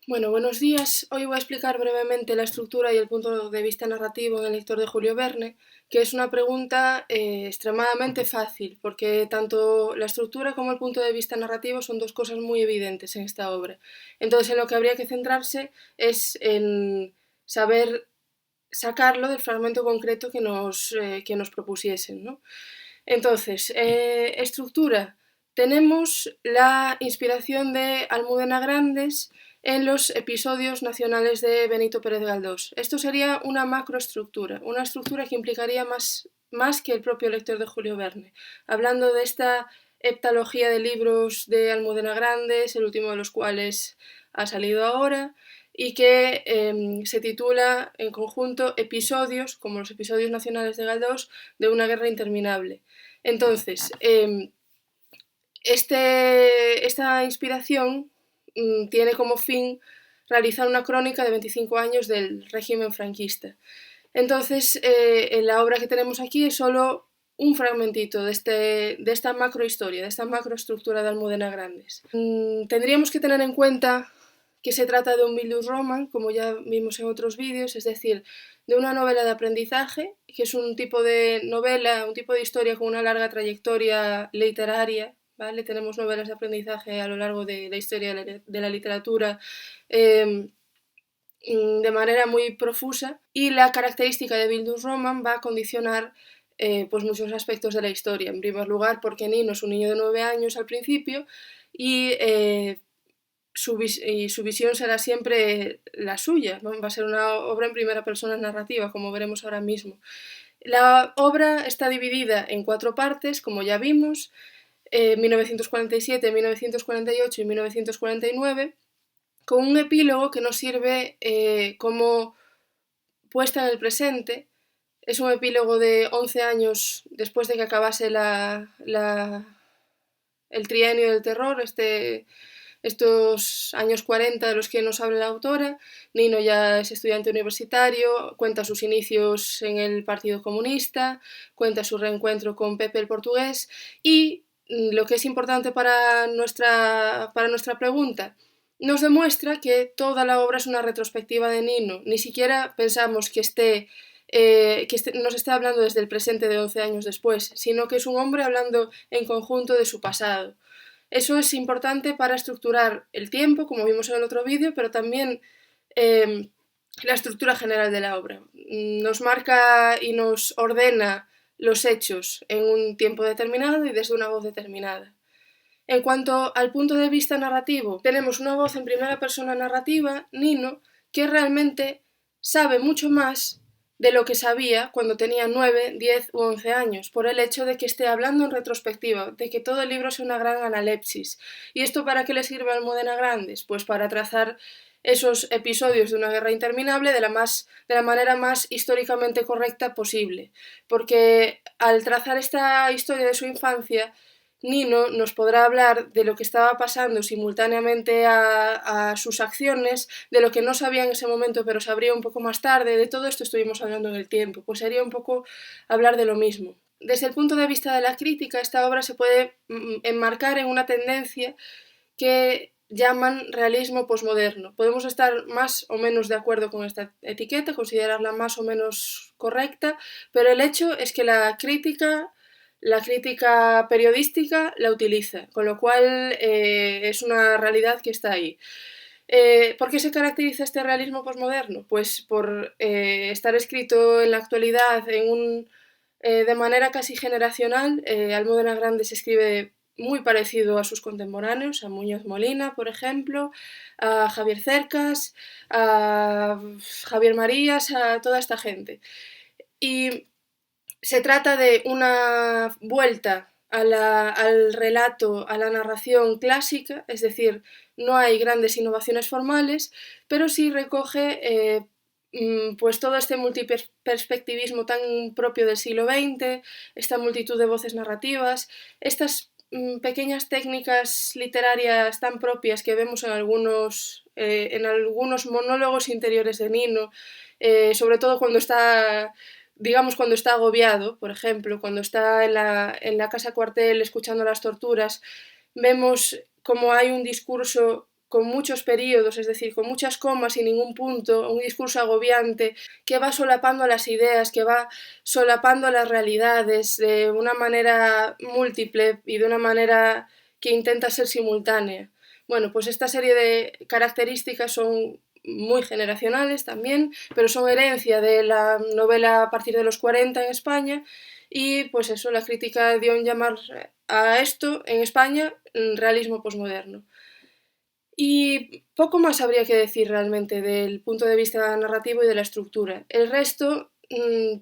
Bueno, buenos días. Hoy voy a explicar brevemente la estructura y el punto de vista narrativo en el lector de Julio Verne, que es una pregunta extremadamente fácil, porque tanto la estructura como el punto de vista narrativo son dos cosas muy evidentes en esta obra. Entonces, en lo que habría que centrarse es en saber sacarlo del fragmento concreto que nos propusiesen, ¿no? Entonces, estructura. Tenemos la inspiración de Almudena Grandes en los episodios nacionales de Benito Pérez Galdós. Esto sería una macroestructura, una estructura que implicaría más que el propio lector de Julio Verne. Hablando de esta heptalogía de libros de Almudena Grandes, el último de los cuales ha salido ahora, y que se titula en conjunto Episodios, como los episodios nacionales de Galdós, de una guerra interminable. Entonces, esta inspiración tiene como fin realizar una crónica de 25 años del régimen franquista. Entonces, en la obra que tenemos aquí es solo un fragmentito de esta macrohistoria, de esta macroestructura de Almudena Grandes. Tendríamos que tener en cuenta que se trata de un Bildungsroman, como ya vimos en otros vídeos, es decir, de una novela de aprendizaje, que es un tipo de novela, un tipo de historia con una larga trayectoria literaria, ¿vale? Tenemos novelas de aprendizaje a lo largo de la historia de la literatura eh, de manera muy profusa, y la característica de Bildungsroman va a condicionar pues muchos aspectos de la historia. En primer lugar, porque Nino es un niño de 9 años al principio y su visión será siempre la suya, ¿no? Va a ser una obra en primera persona narrativa, como veremos ahora mismo. La obra está dividida en 4 partes, como ya vimos, 1947, 1948 y 1949, con un epílogo que nos sirve como puesta en el presente. Es un epílogo de 11 años después de que acabase el trienio del terror, estos años 40 de los que nos habla la autora. Nino ya es estudiante universitario, cuenta sus inicios en el Partido Comunista, cuenta su reencuentro con Pepe el Portugués y lo que es importante para nuestra pregunta, nos demuestra que toda la obra es una retrospectiva de Nino. Ni siquiera pensamos nos está hablando desde el presente de 11 años después, sino que es un hombre hablando en conjunto de su pasado. Eso es importante para estructurar el tiempo, como vimos en el otro vídeo, pero también eh, la estructura general de la obra. Nos marca y nos ordena los hechos en un tiempo determinado y desde una voz determinada. En cuanto al punto de vista narrativo, tenemos una voz en primera persona narrativa, Nino, que realmente sabe mucho más de lo que sabía cuando tenía 9, 10 u 11 años, por el hecho de que esté hablando en retrospectiva, de que todo el libro es una gran analepsis. ¿Y esto para qué le sirve a Almudena Grandes? Pues para trazar esos episodios de una guerra interminable de la manera más históricamente correcta posible. Porque al trazar esta historia de su infancia, Nino nos podrá hablar de lo que estaba pasando simultáneamente a sus acciones, de lo que no sabía en ese momento pero sabría un poco más tarde, de todo esto estuvimos hablando en el tiempo, pues sería un poco hablar de lo mismo. Desde el punto de vista de la crítica, esta obra se puede enmarcar en una tendencia que llaman realismo posmoderno. Podemos estar más o menos de acuerdo con esta etiqueta, considerarla más o menos correcta, pero el hecho es que la crítica periodística la utiliza, con lo cual es una realidad que está ahí. ¿Por qué se caracteriza este realismo posmoderno? Pues por estar escrito en la actualidad de manera casi generacional. Almudena Grandes escribe muy parecido a sus contemporáneos, a Muñoz Molina, por ejemplo, a Javier Cercas, a Javier Marías, a toda esta gente. Y se trata de una vuelta al relato, a la narración clásica, es decir, no hay grandes innovaciones formales, pero sí recoge pues todo este multiperspectivismo tan propio del siglo XX, esta multitud de voces narrativas, estas pequeñas técnicas literarias tan propias que vemos en algunos monólogos interiores de Nino, sobre todo cuando está agobiado, por ejemplo, cuando está en la casa cuartel escuchando las torturas, vemos cómo hay un discurso con muchos periodos, es decir, con muchas comas y ningún punto, un discurso agobiante que va solapando las ideas, que va solapando las realidades de una manera múltiple y de una manera que intenta ser simultánea. Bueno, pues esta serie de características son muy generacionales también, pero son herencia de la novela a partir de los 40 en España y pues eso, la crítica dio en llamar a esto en España realismo posmoderno. Y poco más habría que decir realmente del punto de vista narrativo y de la estructura. El resto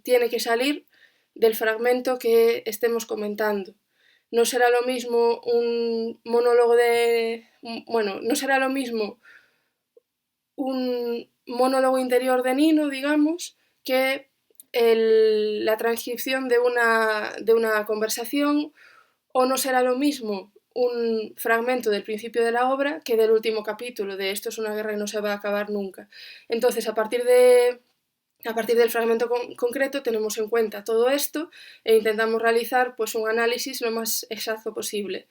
tiene que salir del fragmento que estemos comentando. No será lo mismo un monólogo de... Bueno, no será lo mismo un monólogo interior de Nino, digamos, que la transcripción de una conversación, o no será lo mismo un fragmento del principio de la obra que del último capítulo, de esto es una guerra y no se va a acabar nunca. Entonces, a partir del fragmento concreto tenemos en cuenta todo esto e intentamos realizar pues, un análisis lo más exacto posible.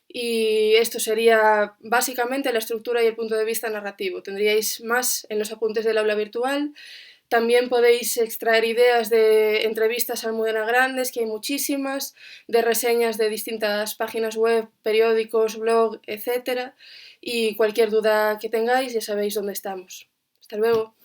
Y esto sería básicamente la estructura y el punto de vista narrativo. Tendríais más en los apuntes del aula virtual. También podéis extraer ideas de entrevistas a Almudena Grandes, que hay muchísimas, de reseñas de distintas páginas web, periódicos, blog, etc. Y cualquier duda que tengáis ya sabéis dónde estamos. Hasta luego.